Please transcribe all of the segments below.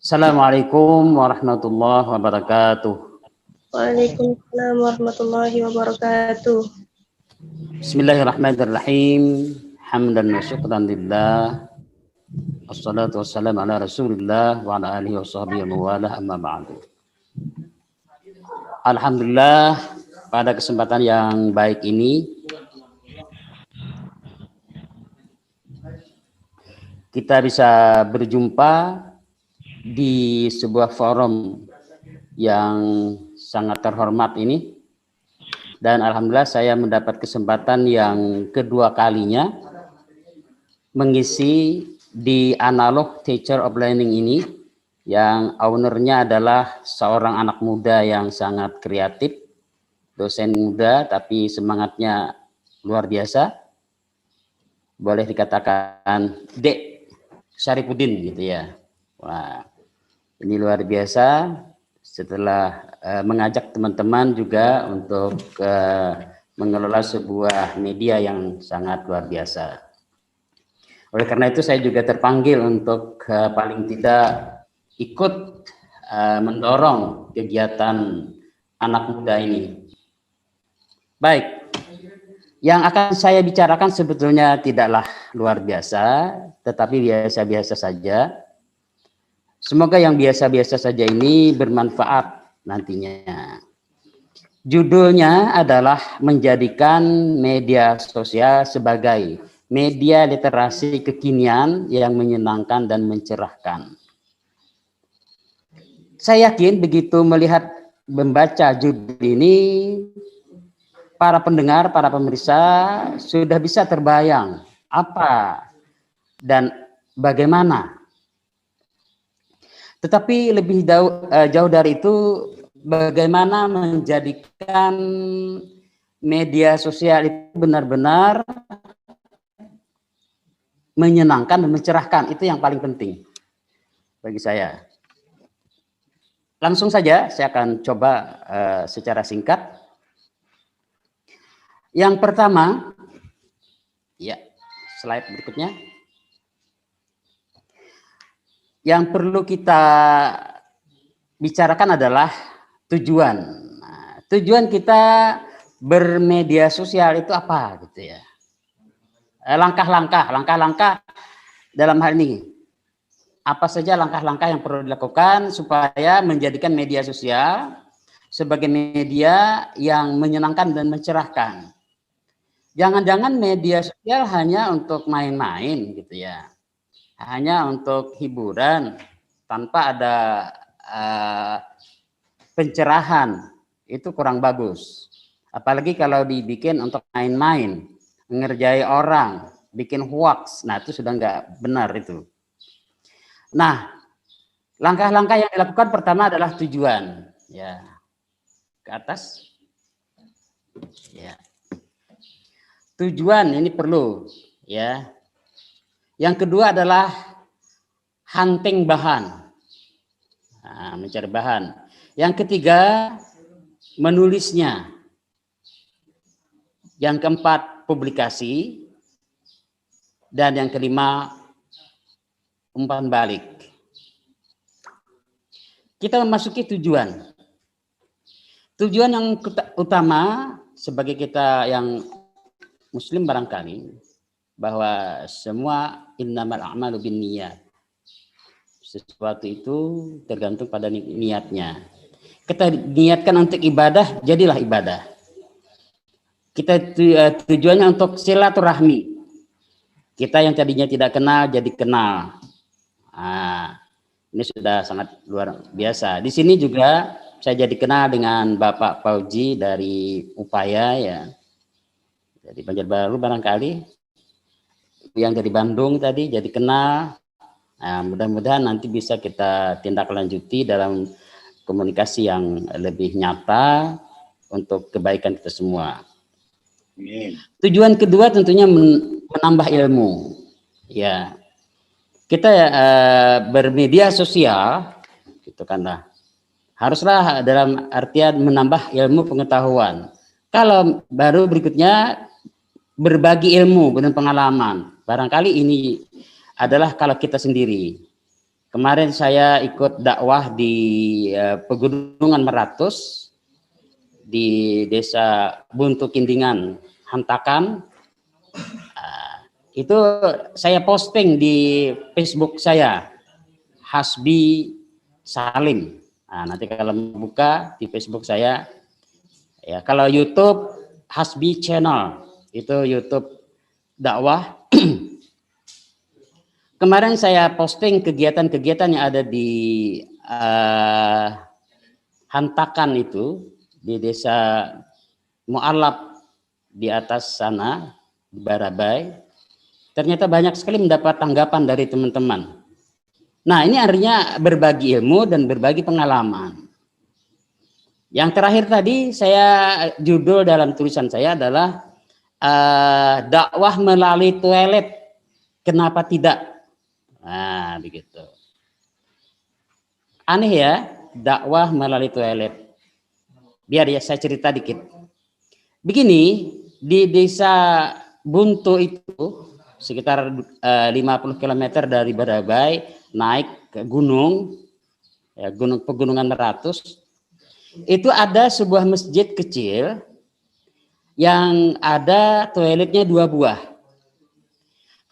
Assalamualaikum warahmatullahi wabarakatuh. Waalaikumsalam warahmatullahi wabarakatuh. Bismillahirrahmanirrahim. Hamdan wa syukran lillah. Assalatu wassalamu ala Rasulillah wa ala alihi wa sahbihi wa wala amma ba'du. Alhamdulillah, pada kesempatan yang baik ini kita bisa berjumpa di sebuah forum yang sangat terhormat ini, dan alhamdulillah saya mendapat kesempatan yang kedua kalinya mengisi di Analog Teacher of Learning ini, yang ownernya adalah seorang anak muda yang sangat kreatif, dosen muda tapi semangatnya luar biasa, boleh dikatakan Dek Syarifuddin gitu ya. Wah, ini luar biasa. Setelah mengajak teman-teman juga untuk mengelola sebuah media yang sangat luar biasa. Oleh karena itu saya juga terpanggil untuk paling tidak ikut mendorong kegiatan anak muda ini. Baik, yang akan saya bicarakan sebetulnya tidaklah luar biasa, tetapi biasa-biasa saja. Semoga yang biasa-biasa saja ini bermanfaat nantinya. Judulnya adalah menjadikan media sosial sebagai media literasi kekinian yang menyenangkan dan mencerahkan. Saya yakin begitu melihat membaca judul ini, para pendengar, para pemirsa sudah bisa terbayang apa dan bagaimana. Tetapi lebih jauh dari itu, bagaimana menjadikan media sosial itu benar-benar menyenangkan dan mencerahkan, itu yang paling penting bagi saya. Langsung saja saya akan coba secara singkat. Yang pertama, ya, slide berikutnya. Yang perlu kita bicarakan adalah tujuan. Nah, tujuan kita bermedia sosial itu apa gitu ya. Langkah-langkah dalam hal ini. Apa saja langkah-langkah yang perlu dilakukan supaya menjadikan media sosial sebagai media yang menyenangkan dan mencerahkan. Jangan-jangan media sosial hanya untuk main-main gitu ya. Hanya untuk hiburan tanpa ada pencerahan, itu kurang bagus. Apalagi kalau dibikin untuk main-main, mengerjai orang, bikin hoax, nah itu sudah nggak benar itu. Nah, langkah-langkah yang dilakukan pertama adalah tujuan, ya, ke atas, ya. Tujuan ini perlu, ya. Yang kedua adalah hunting bahan, nah, mencari bahan. Yang ketiga, menulisnya. Yang keempat, publikasi. Dan yang kelima, umpan balik. Kita memasuki tujuan. Tujuan yang utama sebagai kita yang Muslim barangkali, bahwa semua innamal a'malu binniyat. Sesuatu itu tergantung pada niatnya. Kita niatkan untuk ibadah, jadilah ibadah. Kita tujuannya untuk silaturahmi. Kita yang tadinya tidak kenal jadi kenal. Nah, ini sudah sangat luar biasa. Di sini juga saya jadi kenal dengan Bapak Fauji dari Upaya ya. Jadi Banjarbaru barangkali. Yang dari Bandung tadi jadi kenal. Nah, mudah-mudahan nanti bisa kita tindak lanjuti dalam komunikasi yang lebih nyata untuk kebaikan kita semua. Amin. Tujuan kedua tentunya menambah ilmu. Ya, kita bermedia sosial, gitu kan lah. Haruslah dalam artian menambah ilmu pengetahuan. Kalau baru berikutnya berbagi ilmu dan pengalaman. Barangkali ini adalah kalau kita sendiri. Kemarin saya ikut dakwah di Pegunungan Meratus di Desa Buntu Kindingan, Hantakan. Itu saya posting di Facebook saya, Hasbi Salim. Nah, nanti kalau buka di Facebook saya, ya kalau YouTube Hasbi Channel, itu YouTube dakwah. Kemarin saya posting kegiatan-kegiatan yang ada di Hantakan itu, di desa Mu'alab di atas sana, di Barabai. Ternyata banyak sekali mendapat tanggapan dari teman-teman. Nah, ini artinya berbagi ilmu dan berbagi pengalaman. Yang terakhir tadi saya judul dalam tulisan saya adalah dakwah melalui toilet, kenapa tidak? Nah, begitu. Aneh ya, dakwah melalui toilet. Biar ya saya cerita dikit. Begini, di desa Buntu itu sekitar 50 km dari Barabai, naik ke gunung, ya, Pegunungan Meratus. Itu ada sebuah masjid kecil yang ada toiletnya 2 buah.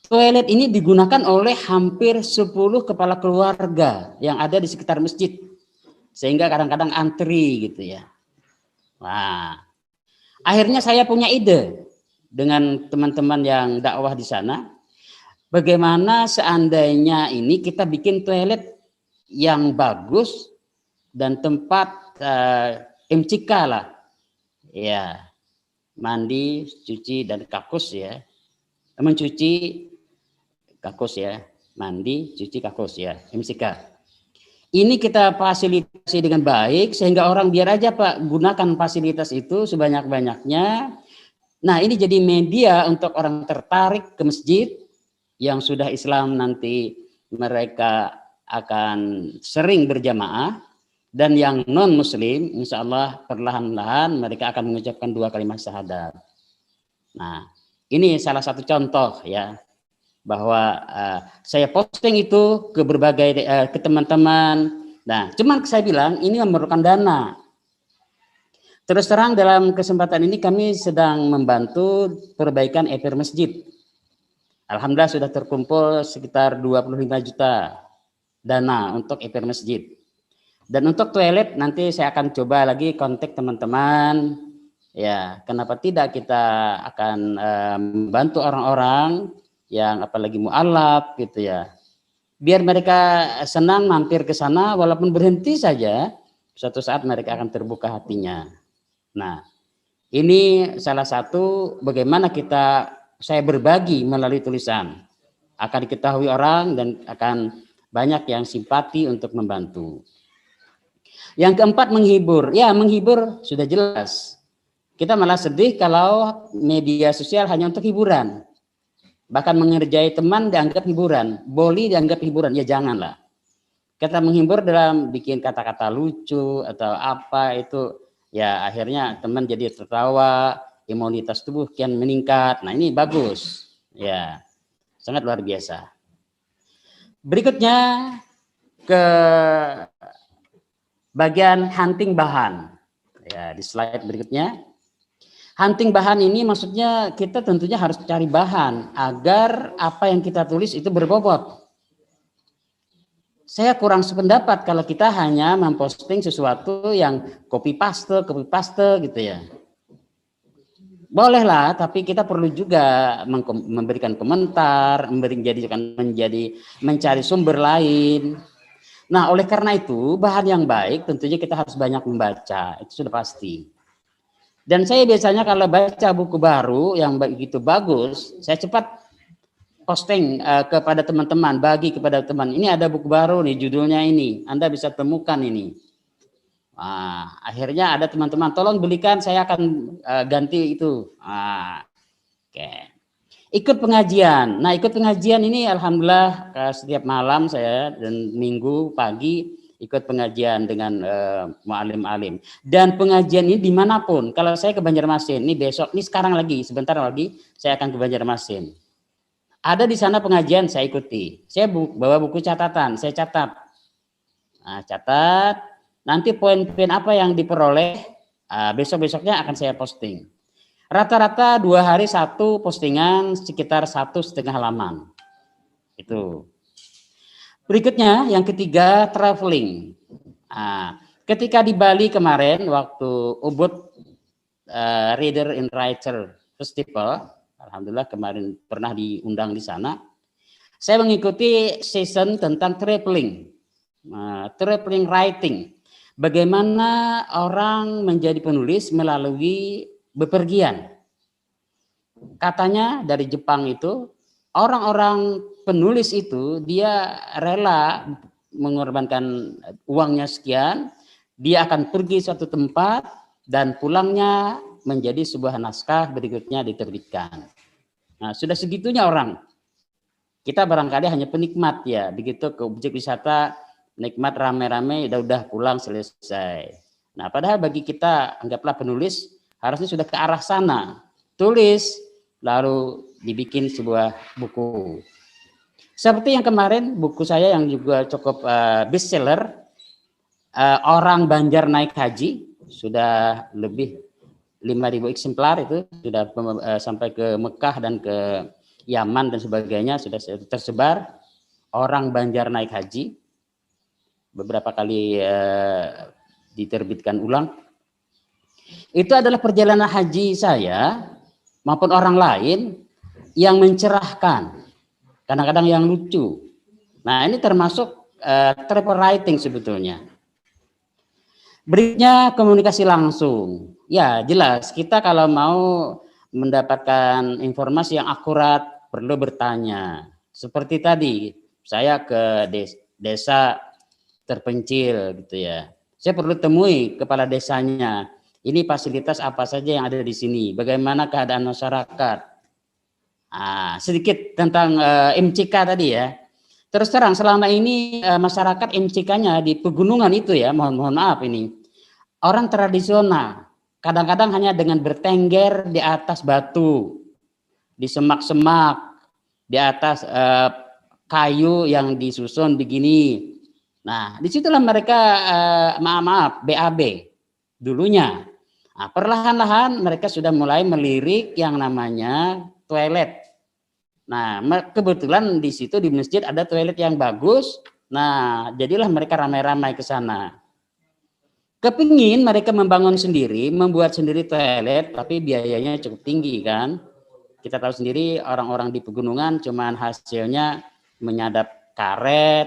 Toilet ini digunakan oleh hampir 10 kepala keluarga yang ada di sekitar masjid. Sehingga kadang-kadang antri gitu ya. Nah, akhirnya saya punya ide dengan teman-teman yang dakwah di sana. Bagaimana seandainya ini kita bikin toilet yang bagus dan tempat MCK lah. Ya, mandi, cuci, dan kakus ya. Mencuci kakus ya, mandi, cuci kakus ya, MCK. Ini kita fasilitasi dengan baik sehingga orang biar aja Pak gunakan fasilitas itu sebanyak-banyaknya. Nah, ini jadi media untuk orang tertarik ke masjid yang sudah Islam, nanti mereka akan sering berjamaah, dan yang non muslim insya Allah perlahan-lahan mereka akan mengucapkan 2 kalimat syahadat. Nah, ini salah satu contoh ya, bahwa saya posting itu ke berbagai ke teman-teman. Nah, cuman saya bilang ini memerlukan dana. Terus terang dalam kesempatan ini kami sedang membantu perbaikan EPR masjid. Alhamdulillah sudah terkumpul sekitar 25 juta dana untuk EPR masjid. Dan untuk toilet nanti saya akan coba lagi kontak teman-teman. Ya, kenapa tidak kita akan membantu orang-orang yang apalagi mu'alaf gitu ya. Biar mereka senang mampir ke sana walaupun berhenti saja, suatu saat mereka akan terbuka hatinya. Nah, ini salah satu bagaimana saya berbagi melalui tulisan. Akan diketahui orang dan akan banyak yang simpati untuk membantu. Yang keempat, menghibur. Ya, menghibur sudah jelas. Kita malah sedih kalau media sosial hanya untuk hiburan. Bahkan mengerjai teman dianggap hiburan, bully dianggap hiburan, ya janganlah. Kita menghibur dalam bikin kata-kata lucu atau apa itu, ya akhirnya teman jadi tertawa, imunitas tubuh kian meningkat. Nah, ini bagus, ya sangat luar biasa. Berikutnya ke bagian hunting bahan, ya di slide berikutnya. Hunting bahan ini maksudnya kita tentunya harus cari bahan agar apa yang kita tulis itu berbobot. Saya kurang sependapat kalau kita hanya memposting sesuatu yang copy paste gitu ya. Bolehlah, tapi kita perlu juga memberikan komentar, mencari sumber lain. Nah, oleh karena itu bahan yang baik tentunya kita harus banyak membaca, itu sudah pasti. Dan saya biasanya kalau baca buku baru yang begitu bagus, saya cepat posting kepada teman-teman, bagi kepada teman. Ini ada buku baru nih, judulnya ini. Anda bisa temukan ini. Nah, akhirnya ada teman-teman, tolong belikan, saya akan ganti itu. Oke. Ikut pengajian. Nah, ikut pengajian ini alhamdulillah setiap malam saya dan minggu pagi ikut pengajian dengan mu'alim-alim. Dan pengajian ini dimanapun. Kalau saya ke Banjarmasin, ini besok, ini sekarang lagi, sebentar lagi saya akan ke Banjarmasin. Ada di sana pengajian saya ikuti. Saya bawa buku catatan, saya catat. Nah, catat. Nanti poin-poin apa yang diperoleh, besok-besoknya akan saya posting. Rata-rata 2 hari 1 postingan, sekitar 1,5 halaman. Itu. Berikutnya, yang ketiga, traveling. Nah, ketika di Bali kemarin, waktu Ubud Reader and Writer Festival, alhamdulillah kemarin pernah diundang di sana. Saya mengikuti season tentang traveling, traveling writing. Bagaimana orang menjadi penulis melalui bepergian. Katanya dari Jepang itu, orang-orang penulis itu dia rela mengorbankan uangnya sekian, dia akan pergi suatu tempat dan pulangnya menjadi sebuah naskah berikutnya diterbitkan. Nah, sudah segitunya orang. Kita barangkali hanya penikmat ya, begitu ke objek wisata nikmat rame-rame udah pulang selesai. Nah, padahal bagi kita anggaplah penulis harusnya sudah ke arah sana. Tulis lalu dibikin sebuah buku. Seperti yang kemarin buku saya yang juga cukup bestseller, Orang Banjar Naik Haji, sudah lebih 5.000 eksemplar itu sudah sampai ke Mekah dan ke Yaman dan sebagainya sudah tersebar. Orang Banjar Naik Haji beberapa kali diterbitkan ulang. Itu adalah perjalanan haji saya maupun orang lain yang mencerahkan, kadang-kadang yang lucu. Nah, ini termasuk travel writing sebetulnya. Berikutnya komunikasi langsung. Ya, jelas kita kalau mau mendapatkan informasi yang akurat perlu bertanya. Seperti tadi, saya ke desa terpencil gitu ya. Saya perlu temui kepala desanya. Ini fasilitas apa saja yang ada di sini? Bagaimana keadaan masyarakat? Sedikit tentang MCK tadi ya. Terus terang selama ini masyarakat MCK-nya di pegunungan itu ya, mohon maaf ini. Orang tradisional, kadang-kadang hanya dengan bertengger di atas batu, di semak-semak, di atas kayu yang disusun begini. Nah, disitulah mereka maaf BAB dulunya. Nah, perlahan-lahan mereka sudah mulai melirik yang namanya toilet. Nah, kebetulan di situ di masjid ada toilet yang bagus. Nah, jadilah mereka ramai-ramai ke sana. Kepingin mereka membangun sendiri, membuat sendiri toilet, tapi biayanya cukup tinggi kan. Kita tahu sendiri orang-orang di pegunungan cuman hasilnya menyadap karet,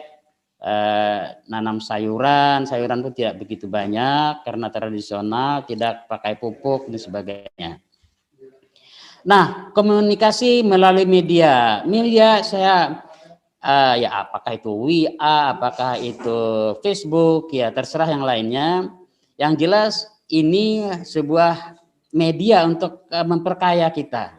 nanam sayuran pun tidak begitu banyak karena tradisional, tidak pakai pupuk dan sebagainya. Nah, komunikasi melalui media saya ya apakah itu WA, apakah itu Facebook, ya terserah yang lainnya. Yang jelas ini sebuah media untuk memperkaya kita.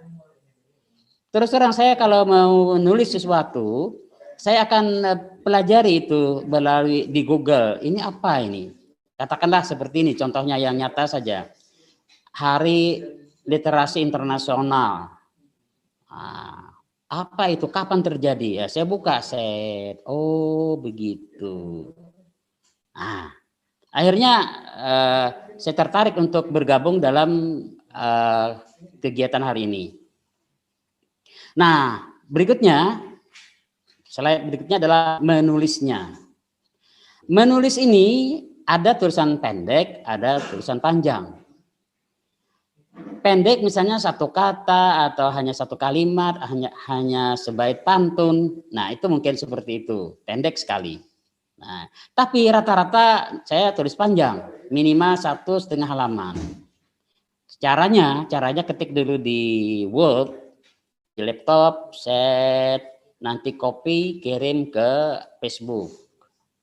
Terus terang saya kalau mau nulis sesuatu, saya akan pelajari itu melalui di Google. Ini apa ini? Katakanlah seperti ini, contohnya yang nyata saja. Hari Literasi Internasional. Apa itu? Kapan terjadi? Ya, saya buka set. Oh, begitu. Akhirnya saya tertarik untuk bergabung dalam kegiatan hari ini. Nah, slide berikutnya adalah menulisnya. Menulis ini ada tulisan pendek, ada tulisan panjang. Pendek misalnya satu kata atau hanya satu kalimat, hanya sebait pantun. Nah, itu mungkin seperti itu, pendek sekali. Nah, tapi rata-rata saya tulis panjang, minimal 1,5 halaman. Caranya ketik dulu di Word, di laptop, set, nanti copy, kirim ke Facebook.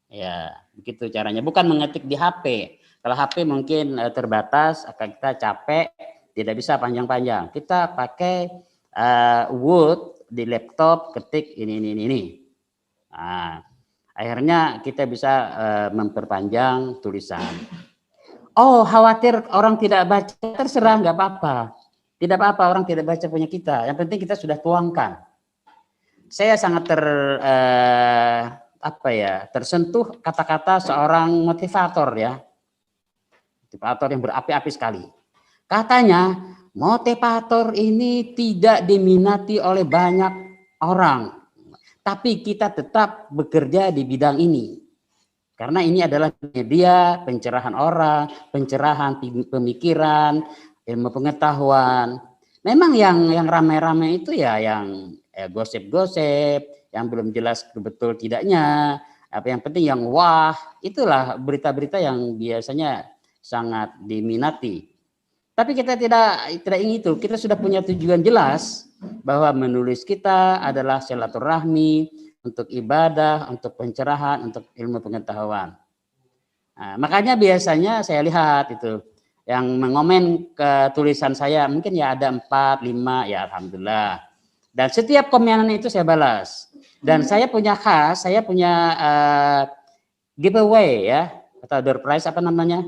Ya, begitu caranya. Bukan mengetik di HP. Kalau HP mungkin terbatas, akan kita capek, tidak bisa panjang-panjang. Kita pakai Word di laptop, ketik ini. Nah, akhirnya kita bisa memperpanjang tulisan. Oh, khawatir orang tidak baca, terserah, nggak apa-apa. Tidak apa-apa orang tidak baca punya kita. Yang penting kita sudah tuangkan. saya sangat tersentuh kata-kata seorang motivator ya. Motivator yang berapi-api sekali. Katanya, motivator ini tidak diminati oleh banyak orang, tapi kita tetap bekerja di bidang ini. Karena ini adalah media pencerahan orang, pencerahan pemikiran, ilmu pengetahuan. Memang yang ramai-ramai itu ya yang gosip-gosip, yang belum jelas betul tidaknya, apa yang penting yang wah, itulah berita-berita yang biasanya sangat diminati. Tapi kita tidak ingin itu. Kita sudah punya tujuan jelas bahwa menulis kita adalah silaturahmi untuk ibadah, untuk pencerahan, untuk ilmu pengetahuan. Nah, makanya biasanya saya lihat itu yang mengomen ke tulisan saya mungkin ya ada 4, 5 ya alhamdulillah. Dan setiap komenan itu saya balas. Dan saya punya giveaway ya atau door prize apa namanya?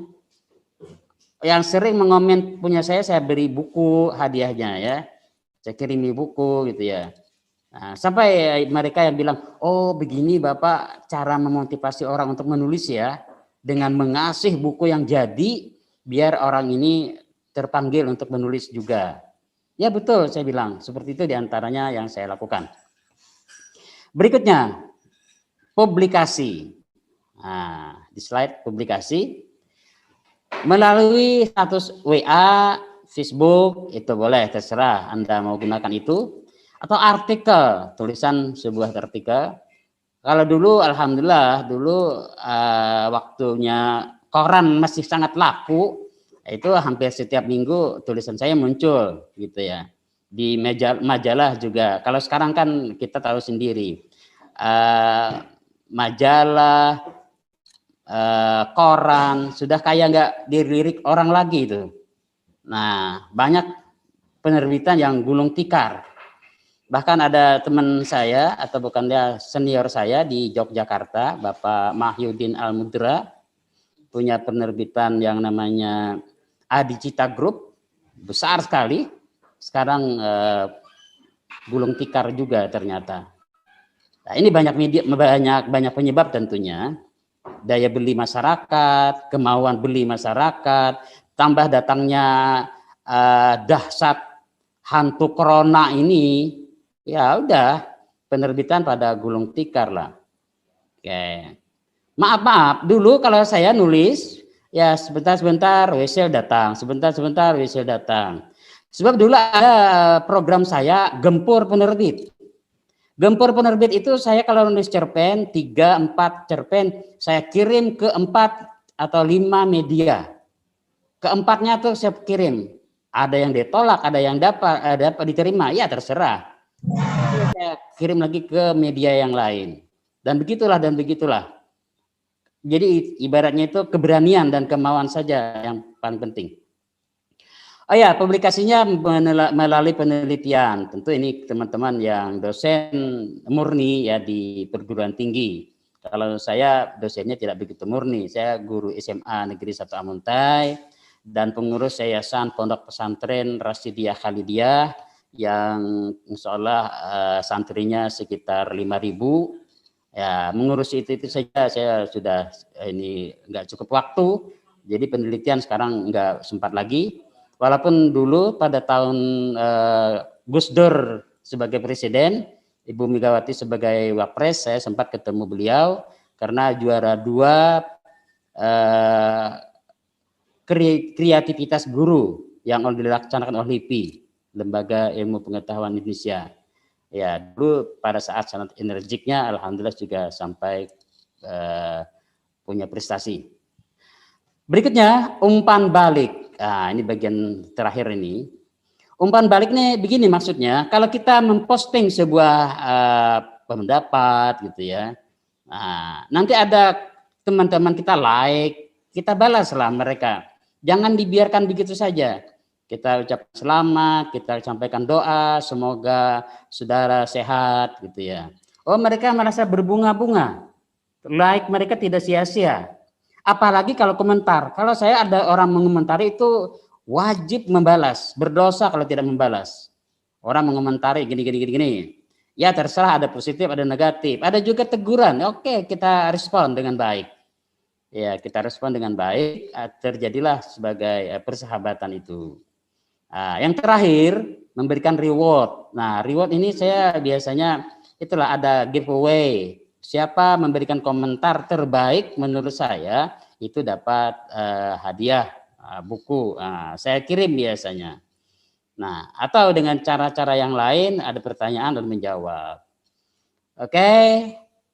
Yang sering mengomen punya saya beri buku hadiahnya ya. Saya kirimi buku gitu ya. Nah, sampai mereka yang bilang, oh begini Bapak cara memotivasi orang untuk menulis ya. Dengan mengasih buku yang jadi, biar orang ini terpanggil untuk menulis juga. Ya betul saya bilang, seperti itu diantaranya yang saya lakukan. Berikutnya, publikasi. Nah, di slide publikasi. Melalui status WA, Facebook, itu boleh, terserah Anda mau gunakan itu. Atau artikel, tulisan sebuah artikel. Kalau dulu, alhamdulillah, waktunya koran masih sangat laku, itu hampir setiap minggu tulisan saya muncul, gitu ya. Di majalah juga. Kalau sekarang kan kita tahu sendiri, majalah, koran sudah kayak nggak dilirik orang lagi itu. Nah, banyak penerbitan yang gulung tikar. Bahkan ada teman saya atau bukan dia senior saya di Yogyakarta, Bapak Mahyudin Al-Mudra, punya penerbitan yang namanya Adicita Group, besar sekali. Sekarang gulung tikar juga ternyata. Nah, ini banyak penyebab tentunya. Daya beli masyarakat, kemauan beli masyarakat, tambah datangnya dahsyat hantu corona ini, ya udah penerbitan pada gulung tikar lah. Oke. Maaf, dulu kalau saya nulis, ya sebentar Wesel datang, sebentar Wesel datang. Sebab dulu ada program saya Gempur Penerbit. Gempur Penerbit itu saya kalau nulis cerpen 3, 4 cerpen saya kirim ke 4 atau 5 media. Keempatnya tuh saya kirim. Ada yang ditolak, ada yang dapat diterima, ya terserah. Saya kirim lagi ke media yang lain. Dan begitulah. Jadi ibaratnya itu keberanian dan kemauan saja yang paling penting. Oh ya, publikasinya melalui penelitian. Tentu ini teman-teman yang dosen murni ya di perguruan tinggi. Kalau saya dosennya tidak begitu murni. Saya guru SMA Negeri 1 Amuntai dan pengurus Yayasan Pondok Pesantren Rasidiyah Khalidiyah yang insya Allah santrinya sekitar 5.000. Ya, mengurus itu saja saya sudah ini nggak cukup waktu. Jadi penelitian sekarang nggak sempat lagi. Walaupun dulu pada tahun Gus Dur sebagai presiden, Ibu Megawati sebagai wapres, saya sempat ketemu beliau karena juara 2 kreativitas guru yang dilaksanakan oleh LIPI, Lembaga Ilmu Pengetahuan Indonesia. Ya, dulu pada saat sangat energiknya, alhamdulillah juga sampai punya prestasi. Berikutnya, umpan balik. Nah, ini bagian terakhir ini. Umpan balik nih begini maksudnya, kalau kita memposting sebuah pendapat gitu ya, nah, nanti ada teman-teman kita like, kita balaslah mereka. Jangan dibiarkan begitu saja. Kita ucapkan selamat, kita sampaikan doa, semoga saudara sehat gitu ya. Oh, mereka merasa berbunga-bunga. Like mereka tidak sia-sia. Apalagi kalau komentar. Kalau saya ada orang mengomentari itu wajib membalas. Berdosa kalau tidak membalas. Orang mengomentari gini. Ya terserah, ada positif, ada negatif, ada juga teguran. Oke, kita respon dengan baik. Ya, kita respon dengan baik, terjadilah sebagai persahabatan itu. Nah, yang terakhir, memberikan reward. Nah, reward ini saya biasanya itulah ada giveaway. Siapa memberikan komentar terbaik menurut saya itu dapat hadiah buku. Nah, saya kirim biasanya. Nah, atau dengan cara-cara yang lain, ada pertanyaan dan menjawab. Oke,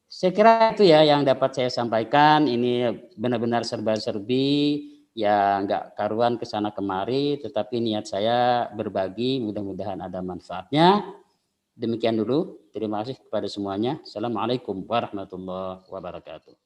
saya kira itu ya yang dapat saya sampaikan. Ini benar-benar serba-serbi, ya nggak karuan ke sana kemari, tetapi niat saya berbagi, mudah-mudahan ada manfaatnya. Demikian dulu, terima kasih kepada semuanya. Assalamualaikum warahmatullahi wabarakatuh.